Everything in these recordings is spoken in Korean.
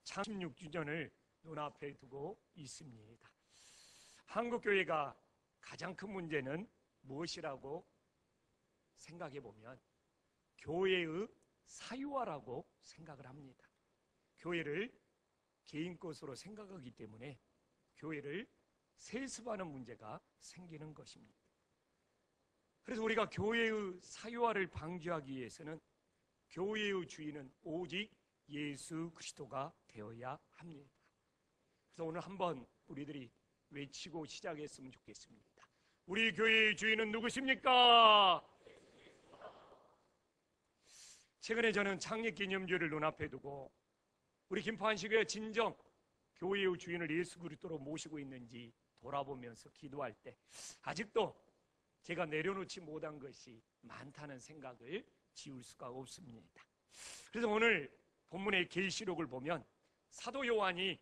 창립 16주년을 눈앞에 두고 있습니다. 한국교회가 가장 큰 문제는 무엇이라고 생각해 보면 교회의 사유화라고 생각을 합니다. 교회를 개인 것으로 생각하기 때문에 교회를 세습하는 문제가 생기는 것입니다. 그래서 우리가 교회의 사유화를 방지하기 위해서는 교회의 주인은 오직 예수 그리스도가 되어야 합니다. 그래서 오늘 한번 우리들이 외치고 시작했으면 좋겠습니다. 우리 교회의 주인은 누구십니까? 최근에 저는 창립기념주를 눈앞에 두고 우리 김포한식교회 진정 교회의 주인을 예수 그리스도로 모시고 있는지 돌아보면서 기도할 때 아직도 제가 내려놓지 못한 것이 많다는 생각을 지울 수가 없습니다. 그래서 오늘 본문의 계시록을 보면 사도 요한이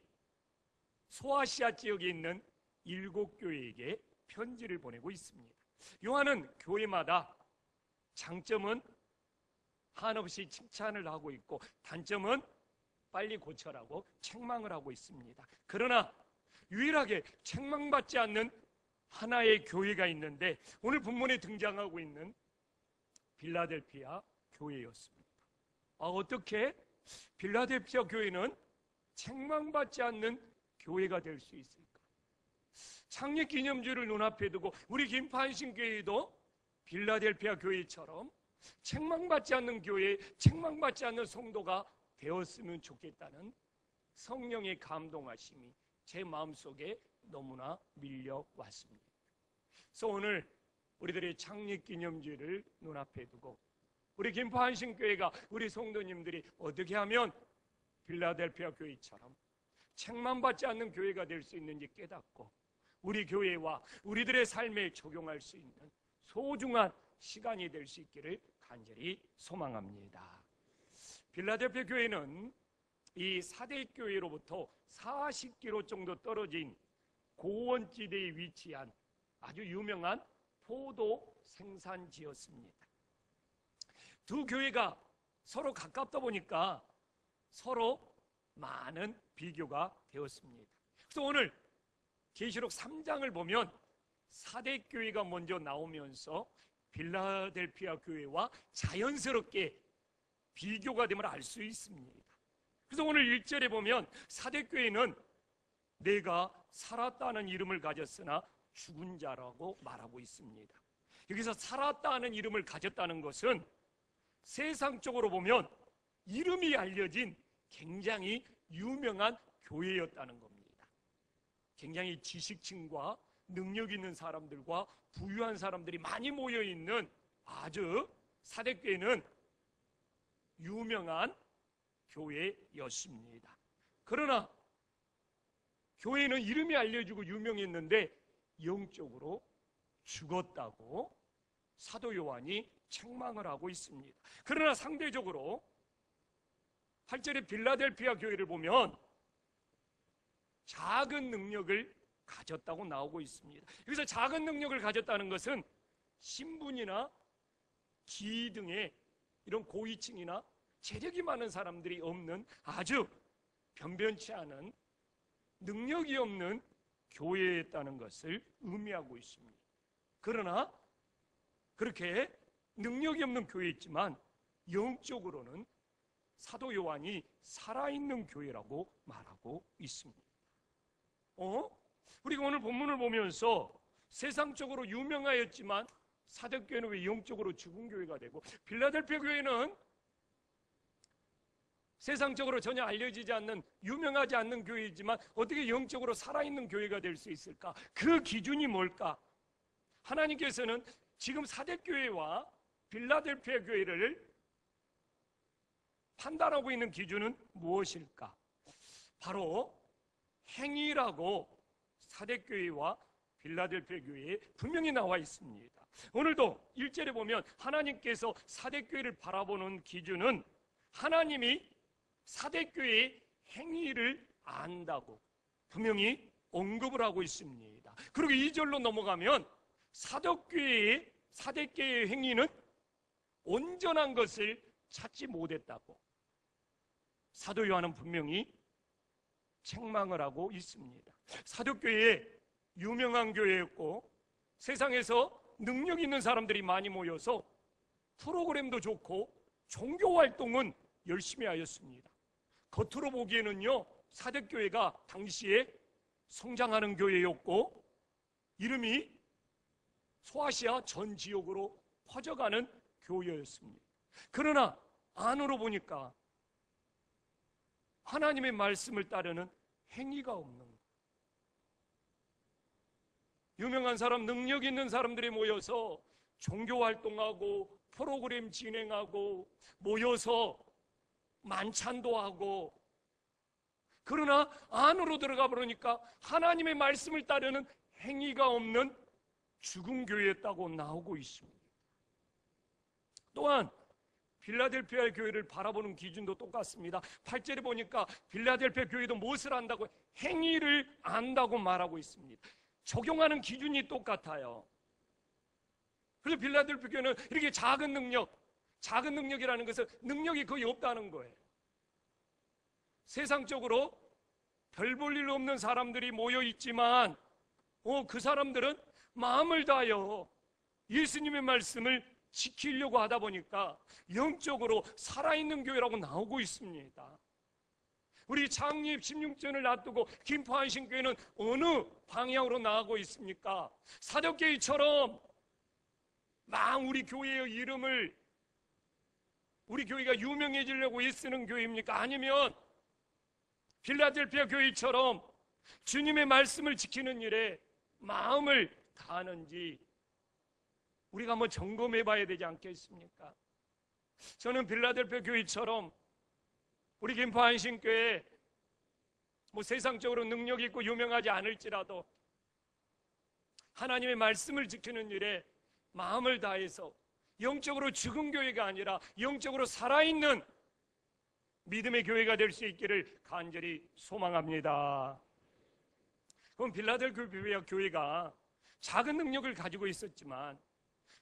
소아시아 지역에 있는 7교회에게 편지를 보내고 있습니다. 요한은 교회마다 장점은 한없이 칭찬을 하고 있고 단점은 빨리 고쳐라고 책망을 하고 있습니다. 그러나 유일하게 책망받지 않는 하나의 교회가 있는데 오늘 본문에 등장하고 있는 빌라델피아 교회였습니다. 어떻게 빌라델피아 교회는 책망받지 않는 교회가 될 수 있을까? 창립기념주를 눈앞에 두고 우리 김포한신교회도 빌라델피아 교회처럼 책망받지 않는 교회, 책망받지 않는 성도가 되었으면 좋겠다는 성령의 감동하심이 제 마음속에 너무나 밀려왔습니다. 그래서 오늘 우리들의 창립기념주를 눈앞에 두고 우리 김포한신교회가 우리 성도님들이 어떻게 하면 빌라델피아 교회처럼 책망받지 않는 교회가 될 수 있는지 깨닫고 우리 교회와 우리들의 삶에 적용할 수 있는 소중한 시간이 될 수 있기를 간절히 소망합니다. 빌라델피아 교회는 이 사대 교회로부터 40km 정도 떨어진 고원지대에 위치한 아주 유명한 포도 생산지였습니다. 두 교회가 서로 가깝다 보니까 서로 많은 비교가 되었습니다. 그래서 오늘 계시록 3장을 보면 사대 교회가 먼저 나오면서 빌라델피아 교회와 자연스럽게 비교가 됨을 알 수 있습니다. 그래서 오늘 1절에 보면 사대 교회는 내가 살았다는 이름을 가졌으나 죽은 자라고 말하고 있습니다. 여기서 살았다는 이름을 가졌다는 것은 세상적으로 보면 이름이 알려진 굉장히 유명한 교회였다는 겁니다. 굉장히 지식층과 능력 있는 사람들과 부유한 사람들이 많이 모여있는 아주 사대교회는 유명한 교회였습니다. 그러나 교회는 이름이 알려지고 유명했는데 영적으로 죽었다고 사도 요한이 책망을 하고 있습니다. 그러나 상대적으로 8절의 빌라델피아 교회를 보면 작은 능력을 가졌다고 나오고 있습니다. 여기서 작은 능력을 가졌다는 것은 신분이나 지위 등의 이런 고위층이나 재력이 많은 사람들이 없는 아주 변변치 않은 능력이 없는 교회였다는 것을 의미하고 있습니다. 그러나 그렇게 능력이 없는 교회였지만 영적으로는 사도 요한이 살아있는 교회라고 말하고 있습니다. 우리가 오늘 본문을 보면서 세상적으로 유명하였지만 사대교회는 왜 영적으로 죽은 교회가 되고 빌라델피아 교회는 세상적으로 전혀 알려지지 않는 유명하지 않는 교회이지만 어떻게 영적으로 살아있는 교회가 될 수 있을까? 그 기준이 뭘까? 하나님께서는 지금 사대교회와 빌라델피아 교회를 판단하고 있는 기준은 무엇일까? 바로 행위라고 사대교회와 빌라델피아 교회에 분명히 나와 있습니다. 오늘도 1절에 보면 하나님께서 사대교회를 바라보는 기준은 하나님이 사대교회의 행위를 안다고 분명히 언급을 하고 있습니다. 그리고 2절로 넘어가면 사대교회의 행위는 온전한 것을 찾지 못했다고 사도 요한은 분명히 책망을 하고 있습니다. 사도교회 유명한 교회였고 세상에서 능력 있는 사람들이 많이 모여서 프로그램도 좋고 종교 활동은 열심히 하였습니다. 겉으로 보기에는요, 사대교회가 당시에 성장하는 교회였고 이름이 소아시아 전 지역으로 퍼져가는 교회였습니다. 그러나 안으로 보니까 하나님의 말씀을 따르는 행위가 없는 거예요. 유명한 사람, 능력 있는 사람들이 모여서 종교 활동하고 프로그램 진행하고 모여서 만찬도 하고, 그러나 안으로 들어가 보니까 하나님의 말씀을 따르는 행위가 없는 죽은 교회였다고 나오고 있습니다. 또한 빌라델피아 교회를 바라보는 기준도 똑같습니다. 8절에 보니까 빌라델피아 교회도 무엇을 안다고? 행위를 안다고 말하고 있습니다. 적용하는 기준이 똑같아요. 그래서 빌라델피아 교회는 이렇게 작은 능력이라는 것은 능력이 거의 없다는 거예요. 세상적으로 별 볼 일 없는 사람들이 모여 있지만 그 사람들은 마음을 다하여 예수님의 말씀을 지키려고 하다 보니까 영적으로 살아있는 교회라고 나오고 있습니다. 우리 창립 16주년을 놔두고 김포한신교회는 어느 방향으로 나가고 있습니까? 사도교회처럼 막 우리 교회의 이름을, 우리 교회가 유명해지려고 애쓰는 교회입니까? 아니면 빌라델피아 교회처럼 주님의 말씀을 지키는 일에 마음을 다하는지 우리가 한번 점검해 봐야 되지 않겠습니까? 저는 빌라델피아 교회처럼 우리 김포한신교회 세상적으로 능력 있고 유명하지 않을지라도 하나님의 말씀을 지키는 일에 마음을 다해서 영적으로 죽은 교회가 아니라 영적으로 살아있는 믿음의 교회가 될 수 있기를 간절히 소망합니다. 그럼 빌라델피아 교회가 작은 능력을 가지고 있었지만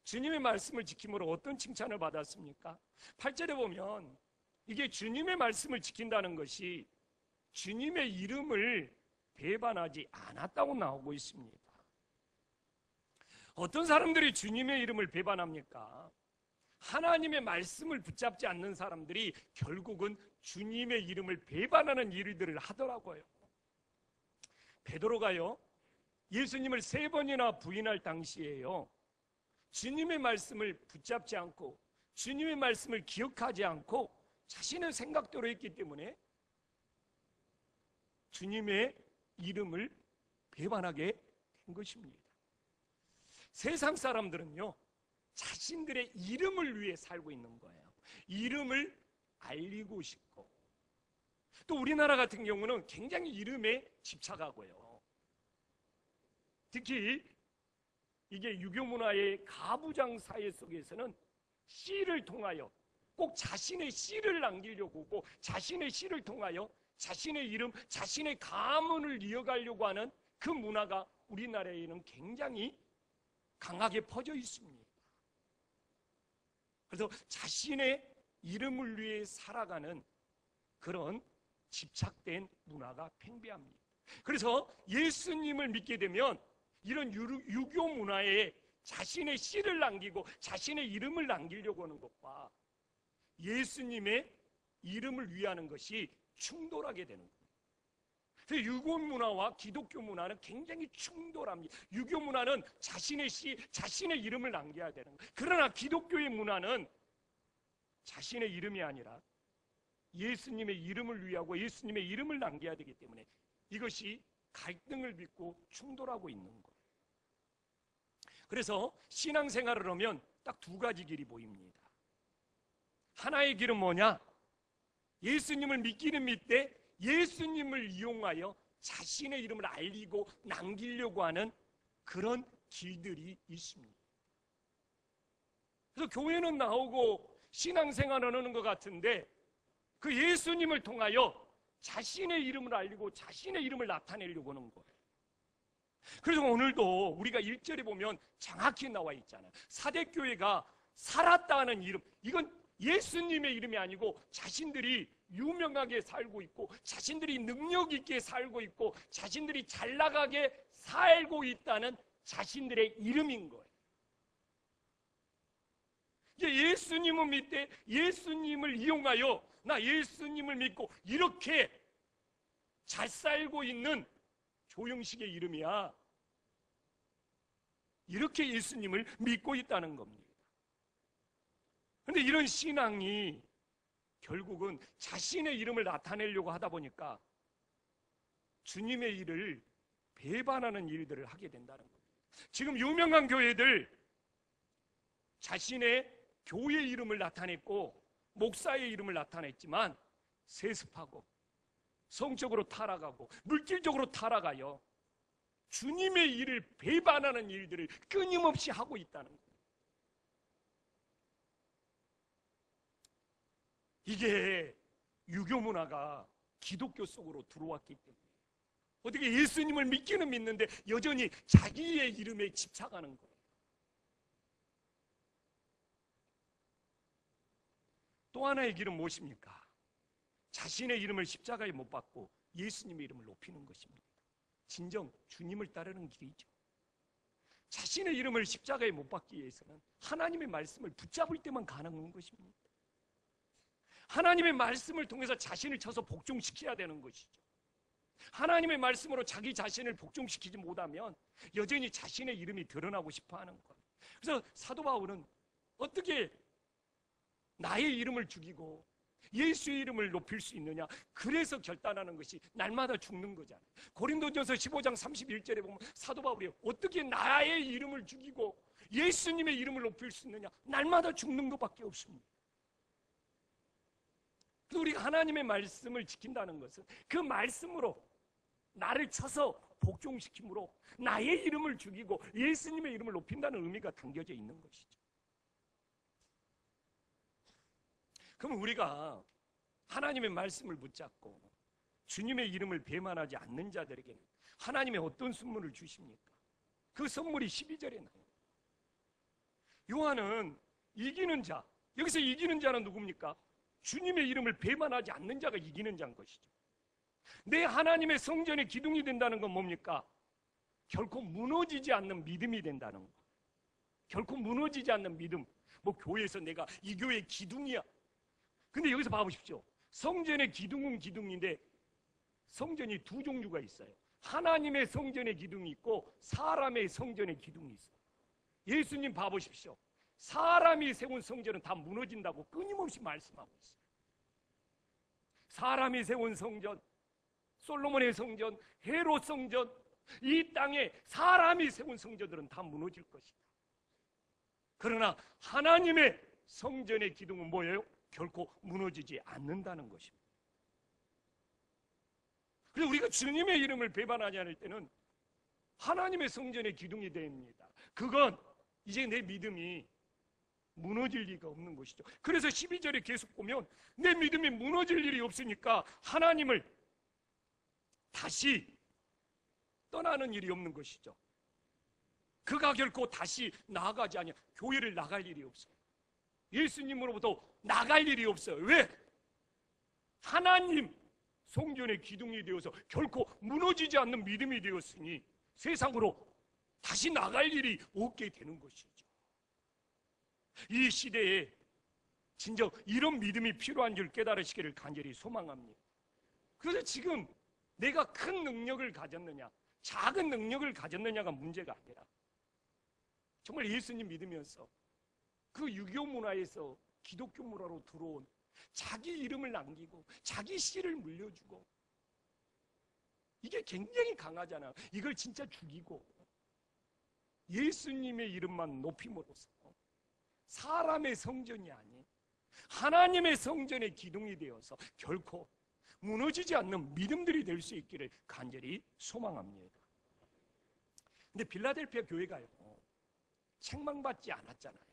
주님의 말씀을 지킴으로 어떤 칭찬을 받았습니까? 8절에 보면 이게 주님의 말씀을 지킨다는 것이 주님의 이름을 배반하지 않았다고 나오고 있습니다. 어떤 사람들이 주님의 이름을 배반합니까? 하나님의 말씀을 붙잡지 않는 사람들이 결국은 주님의 이름을 배반하는 일들을 하더라고요. 베드로가요, 예수님을 3번이나 부인할 당시에요, 주님의 말씀을 붙잡지 않고 주님의 말씀을 기억하지 않고 자신의 생각대로 했기 때문에 주님의 이름을 배반하게 된 것입니다. 세상 사람들은요, 자신들의 이름을 위해 살고 있는 거예요. 이름을 알리고 싶고, 또 우리나라 같은 경우는 굉장히 이름에 집착하고요. 특히 이게 유교 문화의 가부장 사회 속에서는 씨를 통하여 꼭 자신의 씨를 남기려고 하고 자신의 씨를 통하여 자신의 이름, 자신의 가문을 이어가려고 하는 그 문화가 우리나라에는 굉장히 강하게 퍼져 있습니다. 그래서 자신의 이름을 위해 살아가는 그런 집착된 문화가 팽배합니다. 그래서 예수님을 믿게 되면 이런 유교 문화에 자신의 씨를 남기고 자신의 이름을 남기려고 하는 것과 예수님의 이름을 위하는 것이 충돌하게 되는 거예요. 그래서 유교 문화와 기독교 문화는 굉장히 충돌합니다. 유교 문화는 자신의 씨, 자신의 이름을 남겨야 되는 거예요. 그러나 기독교의 문화는 자신의 이름이 아니라 예수님의 이름을 위하고 예수님의 이름을 남겨야 되기 때문에 이것이 갈등을 빚고 충돌하고 있는 거예요. 그래서 신앙생활을 하면 딱 2가지 길이 보입니다. 하나의 길은 뭐냐? 예수님을 믿기는 믿되 예수님을 이용하여 자신의 이름을 알리고 남기려고 하는 그런 길들이 있습니다. 그래서 교회는 나오고 신앙생활을 하는 것 같은데 그 예수님을 통하여 자신의 이름을 알리고 자신의 이름을 나타내려고 하는 거예요. 그래서 오늘도 우리가 1절에 보면 정확히 나와 있잖아요. 사대교회가 살았다는 이름, 이건 예수님의 이름이 아니고 자신들이 유명하게 살고 있고 자신들이 능력 있게 살고 있고 자신들이 잘 나가게 살고 있다는 자신들의 이름인 거예요. 예수님을 믿되 예수님을 이용하여 나 예수님을 믿고 이렇게 잘 살고 있는 조영식의 이름이야. 이렇게 예수님을 믿고 있다는 겁니다. 그런데 이런 신앙이 결국은 자신의 이름을 나타내려고 하다 보니까 주님의 일을 배반하는 일들을 하게 된다는 겁니다. 지금 유명한 교회들 자신의 교회 이름을 나타냈고 목사의 이름을 나타냈지만 세습하고 성적으로 타락하고 물질적으로 타락하여 주님의 일을 배반하는 일들을 끊임없이 하고 있다는 거예요. 이게 유교 문화가 기독교 속으로 들어왔기 때문에 어떻게 예수님을 믿기는 믿는데 여전히 자기의 이름에 집착하는 거예요. 또 하나의 길은 무엇입니까? 자신의 이름을 십자가에 못 박고 예수님의 이름을 높이는 것입니다. 진정 주님을 따르는 길이죠. 자신의 이름을 십자가에 못 박기 위해서는 하나님의 말씀을 붙잡을 때만 가능한 것입니다. 하나님의 말씀을 통해서 자신을 쳐서 복종시켜야 되는 것이죠. 하나님의 말씀으로 자기 자신을 복종시키지 못하면 여전히 자신의 이름이 드러나고 싶어하는 거예요. 그래서 사도 바울은 어떻게 나의 이름을 죽이고 예수의 이름을 높일 수 있느냐? 그래서 결단하는 것이 날마다 죽는 거잖아요. 고린도전서 15장 31절에 보면 사도 바울이 어떻게 나의 이름을 죽이고 예수님의 이름을 높일 수 있느냐? 날마다 죽는 것밖에 없습니다. 우리가 하나님의 말씀을 지킨다는 것은 그 말씀으로 나를 쳐서 복종시킴으로 나의 이름을 죽이고 예수님의 이름을 높인다는 의미가 담겨져 있는 것이죠. 그럼 우리가 하나님의 말씀을 붙잡고 주님의 이름을 배반하지 않는 자들에게는 하나님의 어떤 선물을 주십니까? 그 선물이 12절에 나와요. 요한은 이기는 자, 여기서 이기는 자는 누굽니까? 주님의 이름을 배반하지 않는 자가 이기는 자인 것이죠. 내 하나님의 성전의 기둥이 된다는 건 뭡니까? 결코 무너지지 않는 믿음이 된다는 거. 결코 무너지지 않는 믿음. 뭐 교회에서 내가 이 교회의 기둥이야. 근데 여기서 봐보십시오. 성전의 기둥은 기둥인데 성전이 두 종류가 있어요. 하나님의 성전의 기둥이 있고 사람의 성전의 기둥이 있어요. 예수님 봐보십시오. 사람이 세운 성전은 다 무너진다고 끊임없이 말씀하고 있어요. 사람이 세운 성전, 솔로몬의 성전, 헤롯 성전, 이 땅에 사람이 세운 성전들은 다 무너질 것이다. 그러나 하나님의 성전의 기둥은 뭐예요? 결코 무너지지 않는다는 것입니다. 그래서 우리가 주님의 이름을 배반하지 않을 때는 하나님의 성전의 기둥이 됩니다. 그건 이제 내 믿음이 무너질 리가 없는 것이죠. 그래서 12절에 계속 보면 내 믿음이 무너질 일이 없으니까 하나님을 다시 떠나는 일이 없는 것이죠. 그가 결코 다시 나아가지 않냐. 교회를 나갈 일이 없어요. 예수님으로부터 나갈 일이 없어요. 왜? 하나님 성전의 기둥이 되어서 결코 무너지지 않는 믿음이 되었으니 세상으로 다시 나갈 일이 없게 되는 것이죠. 이 시대에 진정 이런 믿음이 필요한 줄 깨달으시기를 간절히 소망합니다. 그래서 지금 내가 큰 능력을 가졌느냐 작은 능력을 가졌느냐가 문제가 아니라 정말 예수님 믿으면서 그 유교 문화에서 기독교 문화로 들어온 자기 이름을 남기고 자기 씨를 물려주고 이게 굉장히 강하잖아요. 이걸 진짜 죽이고 예수님의 이름만 높임으로써 사람의 성전이 아닌 하나님의 성전의 기둥이 되어서 결코 무너지지 않는 믿음들이 될 수 있기를 간절히 소망합니다. 근데 빌라델피아 교회가요 책망받지 않았잖아요.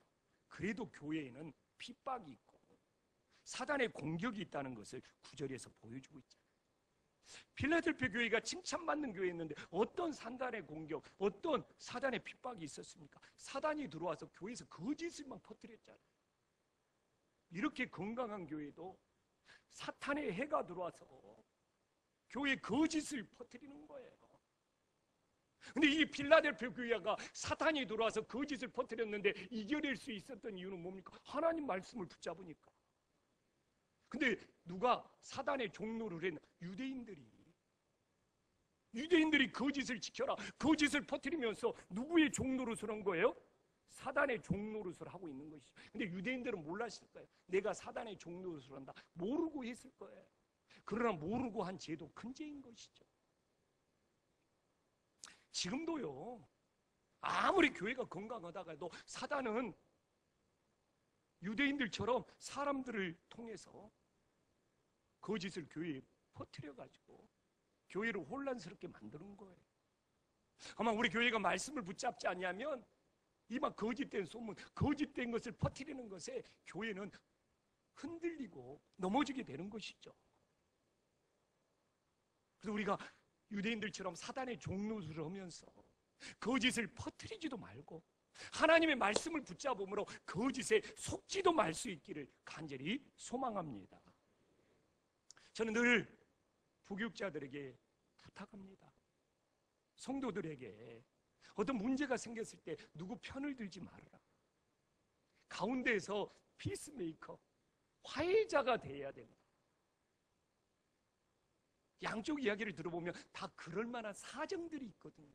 그래도 교회에는 핍박이 있고 사단의 공격이 있다는 것을 9절에서 보여주고 있잖아요. 필라델피아 교회가 칭찬받는 교회였는데 어떤 사단의 공격, 어떤 사단의 핍박이 있었습니까? 사단이 들어와서 교회에서 거짓을 막 퍼뜨렸잖아요. 이렇게 건강한 교회도 사탄의 해가 들어와서 교회에 거짓을 퍼뜨리는 거예요. 근데 이 필라델피아 교회가 사탄이 들어와서 거짓을 퍼뜨렸는데 이겨낼 수 있었던 이유는 뭡니까? 하나님 말씀을 붙잡으니까. 근데 누가 사단의 종로를 했나? 유대인들이 거짓을 지켜라, 거짓을 퍼뜨리면서 누구의 종노릇을 한 거예요? 사단의 종노릇을 하고 있는 것이죠. 근데 유대인들은 몰랐을 거예요. 내가 사단의 종노릇을 한다. 모르고 했을 거예요. 그러나 모르고 한 죄도 큰 죄인 것이죠. 지금도요, 아무리 교회가 건강하다가도 사단은 유대인들처럼 사람들을 통해서 거짓을 교회에 퍼뜨려가지고 교회를 혼란스럽게 만드는 거예요. 아마 우리 교회가 말씀을 붙잡지 않냐면 이만 거짓된 소문, 거짓된 것을 퍼뜨리는 것에 교회는 흔들리고 넘어지게 되는 것이죠. 그래서 우리가 유대인들처럼 사단의 종노릇을 하면서 거짓을 퍼뜨리지도 말고 하나님의 말씀을 붙잡음으로 거짓에 속지도 말 수 있기를 간절히 소망합니다. 저는 늘 부교육자들에게 부탁합니다. 성도들에게 어떤 문제가 생겼을 때 누구 편을 들지 말아라. 가운데에서 피스메이커, 화해자가 되어야 된다. 양쪽 이야기를 들어보면 다 그럴 만한 사정들이 있거든요.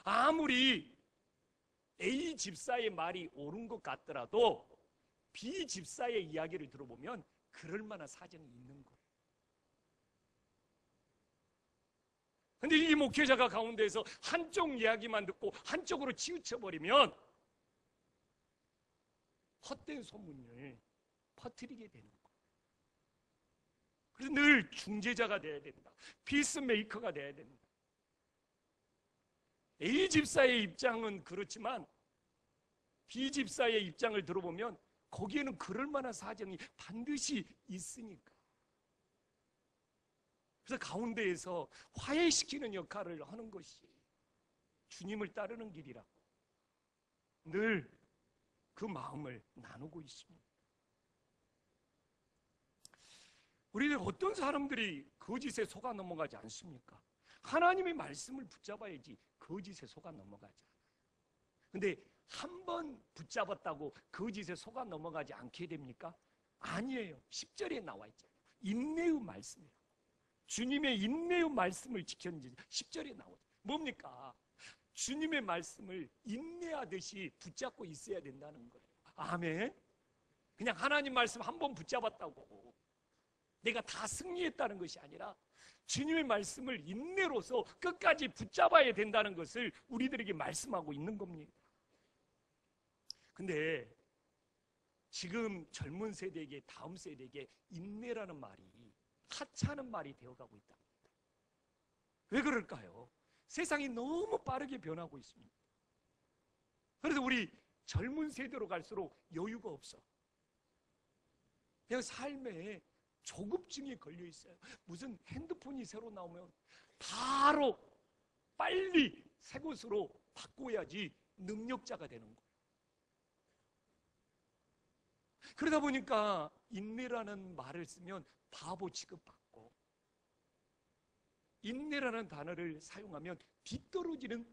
아무리 A 집사의 말이 옳은 것 같더라도 B 집사의 이야기를 들어보면 그럴 만한 사정이 있는 거예요. 근데 이 목회자가 가운데에서 한쪽 이야기만 듣고 한쪽으로 치우쳐버리면 헛된 소문을 퍼뜨리게 되는 거예요. 그래서 늘 중재자가 돼야 된다. 피스메이커가 돼야 된다. A 집사의 입장은 그렇지만 B 집사의 입장을 들어보면 거기에는 그럴 만한 사정이 반드시 있으니까. 그래서 가운데에서 화해시키는 역할을 하는 것이 주님을 따르는 길이라고 늘 그 마음을 나누고 있습니다. 우리는 어떤 사람들이 거짓에 속아 넘어가지 않습니까? 하나님의 말씀을 붙잡아야지 거짓에 속아 넘어가지 않아요. 근데 한 번 붙잡았다고 거짓에 속아 넘어가지 않게 됩니까? 아니에요. 10절에 나와 있잖아요. 인내의 말씀이에요. 주님의 인내의 말씀을 지켰는지 10절에 나오죠. 뭡니까? 주님의 말씀을 인내하듯이 붙잡고 있어야 된다는 거예요. 아멘. 그냥 하나님 말씀 한 번 붙잡았다고 내가 다 승리했다는 것이 아니라 주님의 말씀을 인내로서 끝까지 붙잡아야 된다는 것을 우리들에게 말씀하고 있는 겁니다. 근데 지금 젊은 세대에게, 다음 세대에게 인내라는 말이 하찮은 말이 되어가고 있답니다. 왜 그럴까요? 세상이 너무 빠르게 변하고 있습니다. 그래서 우리 젊은 세대로 갈수록 여유가 없어. 그냥 삶에 조급증에 걸려 있어요. 무슨 핸드폰이 새로 나오면 바로 빨리 새 것으로 바꿔야지 능력자가 되는 거예요. 그러다 보니까 인내라는 말을 쓰면 바보 취급받고 인내라는 단어를 사용하면 뒤떨어지는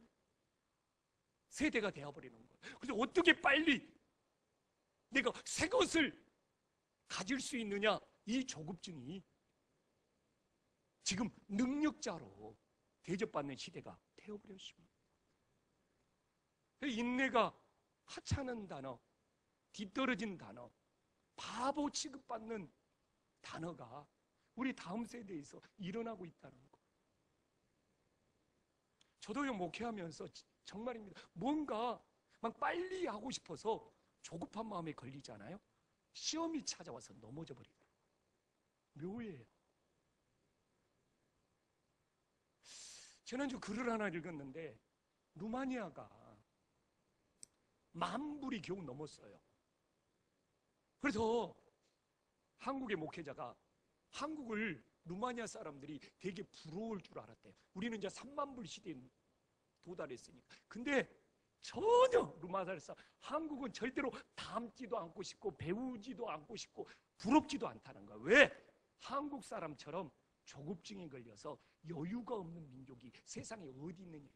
세대가 되어버리는 거예요. 그래서 어떻게 빨리 내가 새 것을 가질 수 있느냐, 이 조급증이 지금 능력자로 대접받는 시대가 되어버렸습니다. 인내가 하찮은 단어, 뒤떨어진 단어, 바보 취급받는 단어가 우리 다음 세대에서 일어나고 있다는 거. 저도요, 목회하면서 정말입니다. 뭔가 막 빨리 하고 싶어서 조급한 마음에 걸리잖아요. 시험이 찾아와서 넘어져 버리더라고요. 묘해요. 지난주 글을 하나 읽었는데 루마니아가 10,000불이 겨우 넘었어요. 그래서 한국의 목회자가 한국을 루마니아 사람들이 되게 부러울 줄 알았대요. 우리는 이제 30,000불 시대에 도달했으니까. 근데 전혀 루마니아 사람, 한국은 절대로 닮지도 않고 싶고 배우지도 않고 싶고 부럽지도 않다는 거야. 왜? 한국 사람처럼 조급증에 걸려서 여유가 없는 민족이 세상에 어디 있느냐.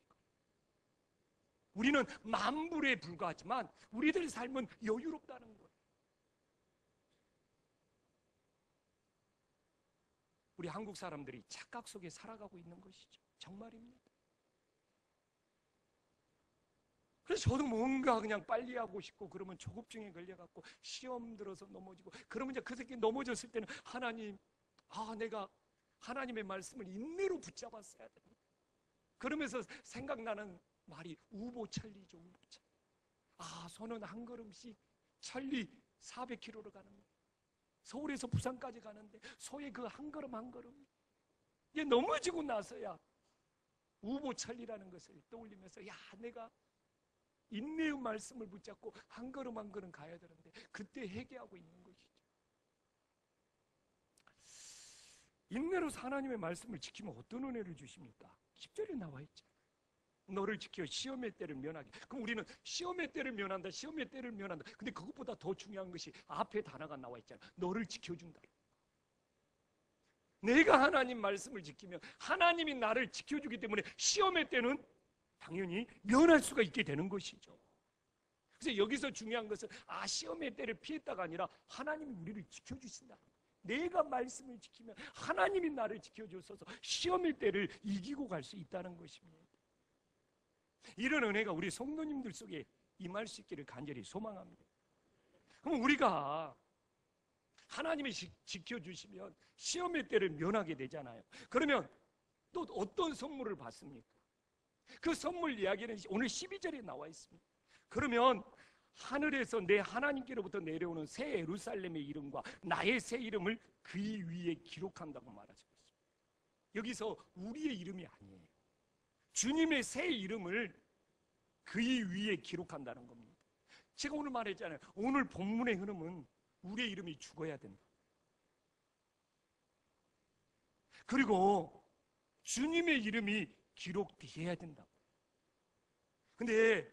우리는 만불에 불과하지만 우리들의 삶은 여유롭다는 거예요. 우리 한국 사람들이 착각 속에 살아가고 있는 것이죠. 정말입니다. 그래서 저도 뭔가 그냥 빨리 하고 싶고, 그러면 조급증에 걸려갖고 시험 들어서 넘어지고, 그러면 이제 그 새끼 넘어졌을 때는 하나님, 내가 하나님의 말씀을 인내로 붙잡았어야 된다. 그러면서 생각나는 말이 우보천리죠. 우보천리. 소는 한 걸음씩 천리 400km로 가는 거예요. 서울에서 부산까지 가는데 소의 그 한 걸음 한 걸음, 이게 넘어지고 나서야 우보천리라는 것을 떠올리면서, 내가 인내의 말씀을 붙잡고 한 걸음 한 걸음 가야 되는데, 그때 회개하고 있는 것이죠. 인내로 하나님의 말씀을 지키면 어떤 은혜를 주십니까? 10절에 나와 있잖아요. 너를 지켜 시험의 때를 면하게. 그럼 우리는 시험의 때를 면한다, 시험의 때를 면한다. 근데 그것보다 더 중요한 것이 앞에 단어가 나와 있잖아요. 너를 지켜준다. 내가 하나님 말씀을 지키면 하나님이 나를 지켜주기 때문에 시험의 때는 당연히 면할 수가 있게 되는 것이죠. 그래서 여기서 중요한 것은 시험의 때를 피했다가 아니라 하나님이 우리를 지켜주신다. 내가 말씀을 지키면 하나님이 나를 지켜주셔서 시험의 때를 이기고 갈 수 있다는 것입니다. 이런 은혜가 우리 성도님들 속에 임할 수 있기를 간절히 소망합니다. 그럼 우리가 하나님이 지켜주시면 시험의 때를 면하게 되잖아요. 그러면 또 어떤 선물을 받습니까? 그 선물 이야기는 오늘 12절에 나와 있습니다. 그러면 하늘에서 내 하나님께로부터 내려오는 새 예루살렘의 이름과 나의 새 이름을 그 위에 기록한다고 말하고 있습니다. 여기서 우리의 이름이 아니에요. 주님의 새 이름을 그 위에 기록한다는 겁니다. 제가 오늘 말했잖아요. 오늘 본문의 흐름은 우리의 이름이 죽어야 된다. 그리고 주님의 이름이 기록되어야 된다. 근데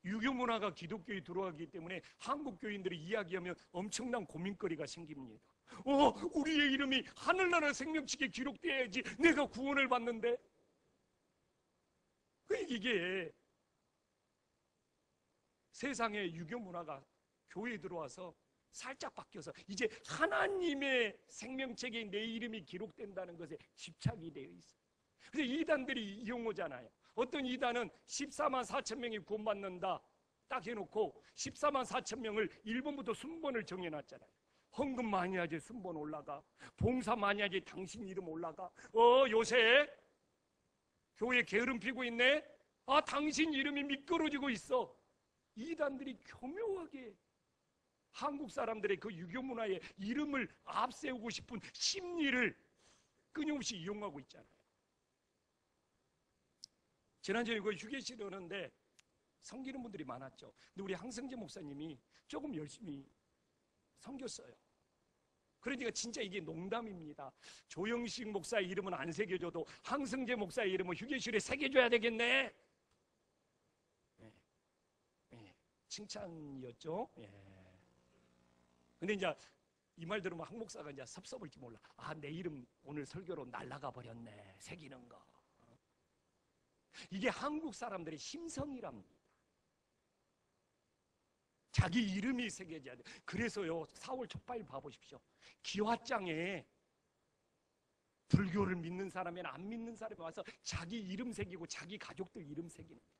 유교 문화가 기독교에 들어가기 때문에 한국 교인들이 이야기하면 엄청난 고민거리가 생깁니다. 우리의 이름이 하늘나라 생명책에 기록돼야지 내가 구원을 받는데. 이게 세상의 유교 문화가 교회에 들어와서 살짝 바뀌어서 이제 하나님의 생명책에 내 이름이 기록된다는 것에 집착이 되어 있어요. 그래서 이단들이 이용하잖아요. 어떤 이단은 14만 4천 명이 구원받는다 딱 해놓고 14만 4천 명을 1번부터 순번을 정해놨잖아요. 헌금 많이 하지 순번 올라가, 봉사 많이 하지 당신 이름 올라가, 요새 교회 게으름 피고 있네, 당신 이름이 미끄러지고 있어. 이단들이 교묘하게 한국 사람들의 그 유교 문화의 이름을 앞세우고 싶은 심리를 끊임없이 이용하고 있잖아요. 지난주에 그 휴게실에 오는데 섬기는 분들이 많았죠. 근데 우리 항성재 목사님이 조금 열심히 섬겼어요. 그러니까 진짜 이게 농담입니다. 조영식 목사의 이름은 안 새겨줘도 항성재 목사의 이름은 휴게실에 새겨줘야 되겠네. 칭찬이었죠. 근데 이제 이 말 들으면 한 목사가 이제 섭섭할지 몰라. 내 이름 오늘 설교로 날아가 버렸네, 새기는 거. 이게 한국 사람들의 심성이랍니다. 자기 이름이 새겨져야 돼. 그래서요, 4월 촉발 봐보십시오. 기와장에 불교를 믿는 사람이나 안 믿는 사람이 와서 자기 이름 새기고 자기 가족들 이름 새기는 거예요.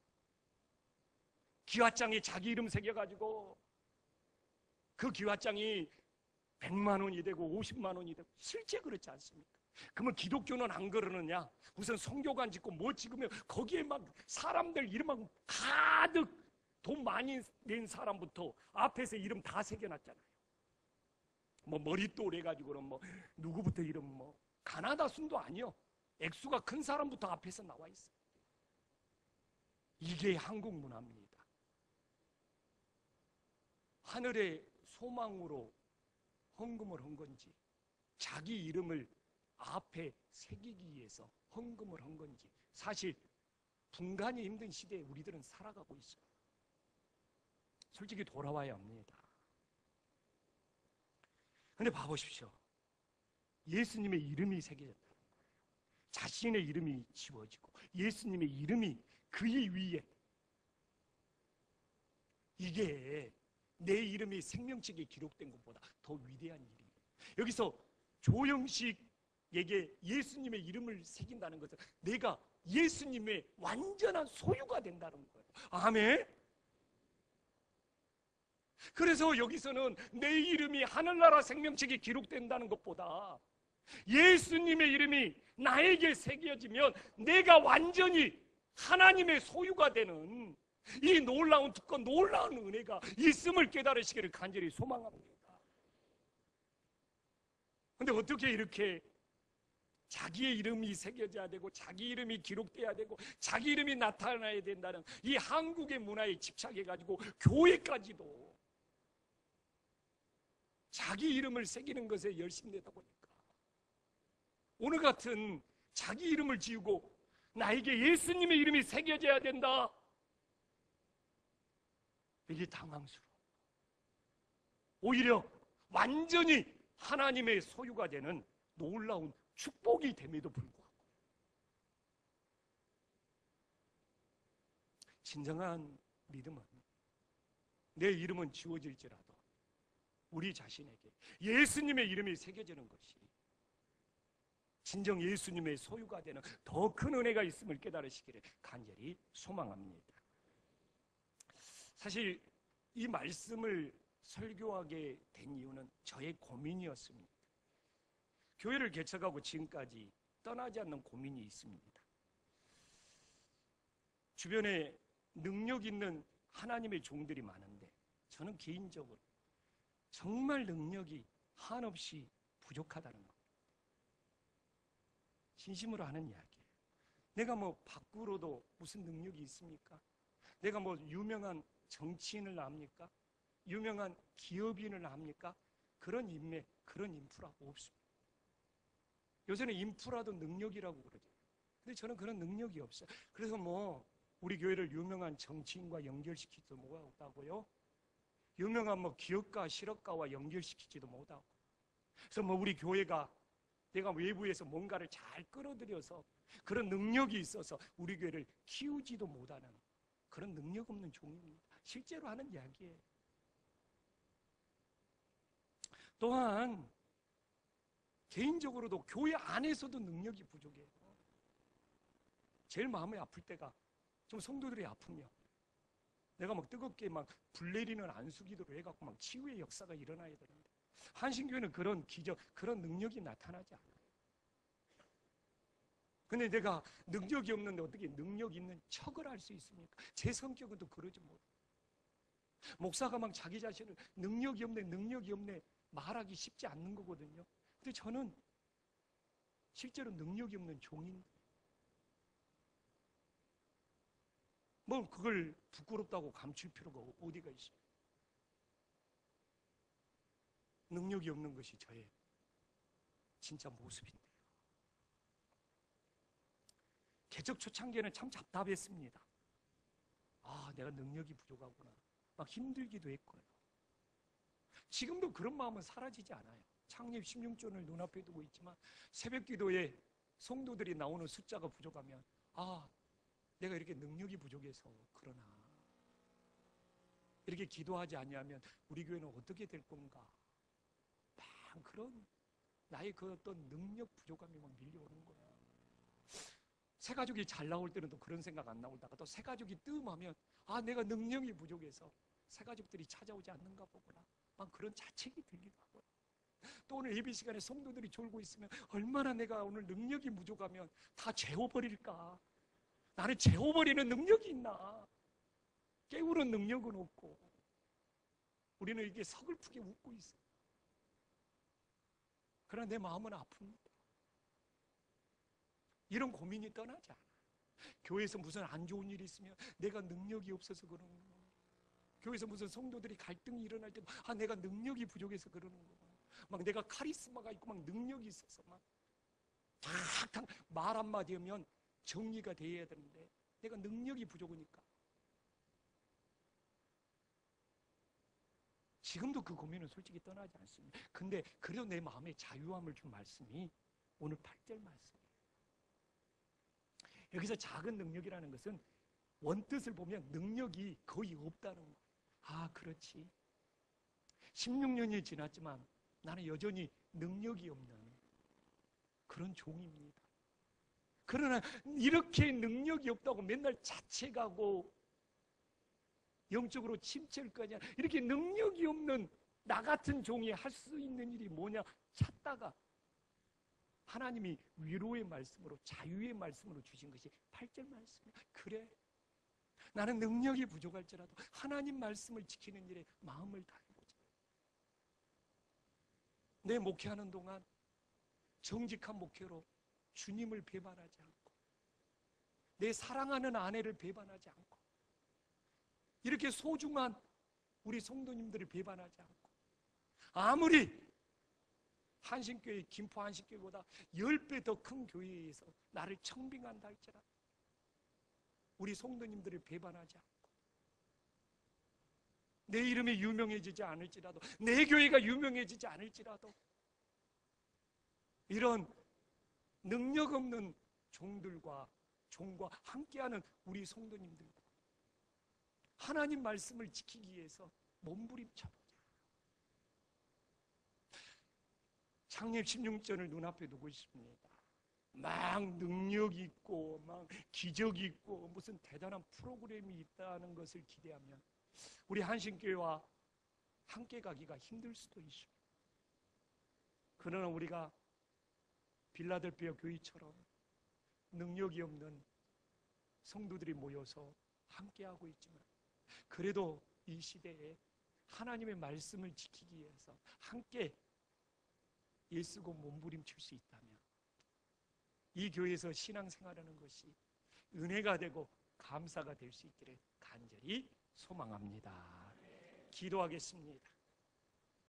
기와장에 자기 이름 새겨가지고 그 기와장이 100만 원이 되고 50만 원이 되고, 실제 그렇지 않습니까? 그러면 기독교는 안 그러느냐? 우선 성교관 짓고 뭐 찍으면 거기에 막 사람들 이름하고 가득 돈 많이 낸 사람부터 앞에서 이름 다 새겨놨잖아요. 뭐 머리돌 해가지고는 뭐 누구부터 이름 뭐 가나다 순도 아니요, 액수가 큰 사람부터 앞에서 나와 있어요. 이게 한국 문화입니다. 하늘의 소망으로 헌금을 한 건지, 자기 이름을 앞에 새기기 위해서 헌금을 한 건지, 사실 분간이 힘든 시대에 우리들은 살아가고 있어요. 솔직히 돌아와야 합니다. 근데 봐보십시오. 예수님의 이름이 새겨졌다. 자신의 이름이 지워지고 예수님의 이름이 그의 위에, 이게 내 이름이 생명책에 기록된 것보다 더 위대한 일이에요. 여기서 조영식에게 예수님의 이름을 새긴다는 것은 내가 예수님의 완전한 소유가 된다는 거예요. 아멘. 그래서 여기서는 내 이름이 하늘나라 생명책에 기록된다는 것보다 예수님의 이름이 나에게 새겨지면 내가 완전히 하나님의 소유가 되는 이 놀라운 특권, 놀라운 은혜가 있음을 깨달으시기를 간절히 소망합니다. 그런데 어떻게 이렇게 자기의 이름이 새겨져야 되고 자기 이름이 기록돼야 되고 자기 이름이 나타나야 된다는 이 한국의 문화에 집착해가지고 교회까지도 자기 이름을 새기는 것에 열심되다 보니까 오늘 같은 자기 이름을 지우고 나에게 예수님의 이름이 새겨져야 된다, 이게 당황스러워. 오히려 완전히 하나님의 소유가 되는 놀라운 축복이 됨에도 불구하고 진정한 믿음은 내 이름은 지워질지라도 우리 자신에게 예수님의 이름이 새겨지는 것이 진정 예수님의 소유가 되는 더 큰 은혜가 있음을 깨달으시기를 간절히 소망합니다. 사실 이 말씀을 설교하게 된 이유는 저의 고민이었습니다. 교회를 개척하고 지금까지 떠나지 않는 고민이 있습니다. 주변에 능력 있는 하나님의 종들이 많은데 저는 개인적으로 정말 능력이 한없이 부족하다는 것, 진심으로 하는 이야기예요. 내가 뭐 밖으로도 무슨 능력이 있습니까? 내가 뭐 유명한 정치인을 압니까? 유명한 기업인을 압니까? 그런 인맥, 그런 인프라 없습니다. 요새는 인프라도 능력이라고 그러죠. 근데 저는 그런 능력이 없어요. 그래서 뭐 우리 교회를 유명한 정치인과 연결시키지도 못하고요, 유명한 뭐 기업가, 실업가와 연결시키지도 못하고, 그래서 뭐 우리 교회가 내가 외부에서 뭔가를 잘 끌어들여서 그런 능력이 있어서 우리 교회를 키우지도 못하는 그런 능력 없는 종입니다. 실제로 하는 이야기예요. 또한 개인적으로도 교회 안에서도 능력이 부족해요. 제일 마음이 아플 때가 좀 성도들이 아프면 내가 막 뜨겁게 막 불내리는 안수기도를 해갖고 막 치유의 역사가 일어나야 되는데 한신교회는 그런 기적, 그런 능력이 나타나지 않아요. 근데 내가 능력이 없는데 어떻게 능력 있는 척을 할 수 있습니까? 제 성격은 또 그러지 못해요. 목사가 막 자기 자신을 능력이 없네 말하기 쉽지 않는 거거든요. 근데 저는 실제로 능력이 없는 종인데 뭐 그걸 부끄럽다고 감출 필요가 어디가 있어요. 능력이 없는 것이 저의 진짜 모습인데요. 개척 초창기에는 참 답답했습니다. 아, 내가 능력이 부족하구나. 막 힘들기도 했고요. 지금도 그런 마음은 사라지지 않아요. 창립 16조를 눈앞에 두고 있지만 새벽 기도에 성도들이 나오는 숫자가 부족하면 아, 내가 이렇게 능력이 부족해서 그러나 이렇게 기도하지 않으면 우리 교회는 어떻게 될 건가, 막 그런 나의 그 어떤 능력 부족함이 막 밀려오는 거예요. 새가족이 잘 나올 때는 또 그런 생각 안 나오다가 또 새가족이 뜸하면 아, 내가 능력이 부족해서 새가족들이 찾아오지 않는가 보구나, 막 그런 자책이 들기도 하고요. 또 오늘 예배 시간에 성도들이 졸고 있으면 얼마나 내가 오늘 능력이 부족하면 다 재워버릴까, 나는 재워버리는 능력이 있나, 깨우는 능력은 없고 우리는 이게 서글프게 웃고 있어요. 그러나 내 마음은 아픕니다. 이런 고민이 떠나지 않아. 교회에서 무슨 안 좋은 일이 있으면 내가 능력이 없어서 그러는 거고, 교회에서 무슨 성도들이 갈등이 일어날 때도 아, 내가 능력이 부족해서 그러는 거고, 막 내가 카리스마가 있고 막 능력이 있어서 막 탁탁 말 한마디 하면 정리가 돼야 되는데 내가 능력이 부족하니까 지금도 그 고민은 솔직히 떠나지 않습니다. 근데 그래도 내 마음에 자유함을 준 말씀이 오늘 8절 말씀이에요. 여기서 작은 능력이라는 것은 원뜻을 보면 능력이 거의 없다는 거예요. 아, 그렇지. 16년이 지났지만 나는 여전히 능력이 없는 그런 종입니다. 그러나 이렇게 능력이 없다고 맨날 자책하고 영적으로 침체까지 이렇게 능력이 없는 나 같은 종이 할 수 있는 일이 뭐냐 찾다가 하나님이 위로의 말씀으로 자유의 말씀으로 주신 것이 8절 말씀이야. 그래, 나는 능력이 부족할지라도 하나님 말씀을 지키는 일에 마음을 다해보자. 내 목회하는 동안 정직한 목회로 주님을 배반하지 않고 내 사랑하는 아내를 배반하지 않고 이렇게 소중한 우리 성도님들을 배반하지 않고 아무리 한신교회, 김포 한신교회보다 10배 더 큰 교회에서 나를 청빙한다 할지라도 우리 성도님들을 배반하지 않고 내 이름이 유명해지지 않을지라도 내 교회가 유명해지지 않을지라도 이런 능력 없는 종들과 함께하는 우리 성도님들과 하나님 말씀을 지키기 위해서 몸부림쳐보자. 창립 16전을 눈앞에 두고 있습니다. 막 능력이 있고 막 기적이 있고 무슨 대단한 프로그램이 있다는 것을 기대하면 우리 한신교회와 함께 가기가 힘들 수도 있습니다. 그러나 우리가 빌라델피아 교회처럼 능력이 없는 성도들이 모여서 함께하고 있지만 그래도 이 시대에 하나님의 말씀을 지키기 위해서 함께 애쓰고 몸부림칠 수 있다면 이 교회에서 신앙생활하는 것이 은혜가 되고 감사가 될 수 있기를 간절히 소망합니다. 기도하겠습니다.